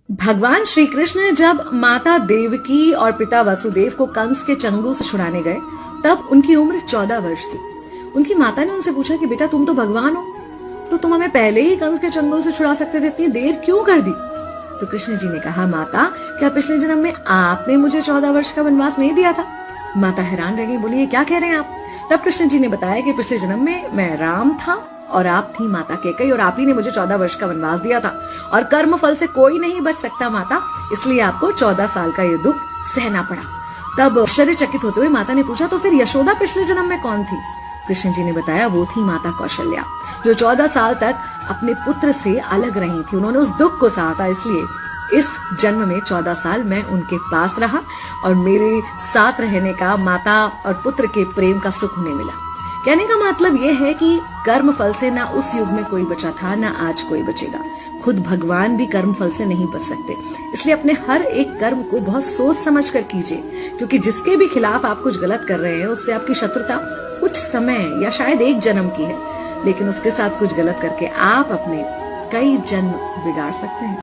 भगवान श्री कृष्ण जब माता देवकी और पिता वसुदेव को कंस के चंगुल से छुड़ाने गए तब उनकी उम्र 14 वर्ष थी। उनकी माता ने उनसे पूछा कि बेटा तुम तो भगवान हो, तो तुम हमें पहले ही कंस के चंगुल से छुड़ा सकते थे, इतनी देर क्यों कर दी? तो कृष्ण जी ने कहा, माता क्या पिछले जन्म में आपने मुझे 14 वर्ष का वनवास नहीं दिया था? माता हैरान रह गई, बोली ये क्या कह रहे हैं आप? तब कृष्ण जी ने बताया कि पिछले जन्म में मैं राम था और आप थी माता कैकेयी और आप ही ने मुझे 14 वर्ष का वनवास दिया था और कर्म फल से कोई नहीं बच सकता माता, इसलिए आपको 14 साल का ये दुख सहना पड़ा। तब आश्चर्यचकित होते हुए माता ने पूछा, तो फिर यशोदा पिछले जन्म में कौन थी? कृष्ण जी ने बताया, वो थी माता कौशल्या, जो 14 साल तक अपने पुत्र से अलग रही थी। उन्होंने उस दुख को सहा था, इसलिए इस जन्म में 14 साल मैं उनके पास रहा और मेरे साथ रहने का माता और पुत्र के प्रेम का सुख उन्हें मिला। कहने का मतलब यह है कि कर्म फल से ना उस युग में कोई बचा था, ना आज कोई बचेगा। खुद भगवान भी कर्म फल से नहीं बच सकते, इसलिए अपने हर एक कर्म को बहुत सोच समझ कर कीजिए, क्योंकि जिसके भी खिलाफ आप कुछ गलत कर रहे हैं उससे आपकी शत्रुता कुछ समय या शायद एक जन्म की है, लेकिन उसके साथ कुछ गलत करके आप अपने कई जन्म बिगाड़ सकते हैं।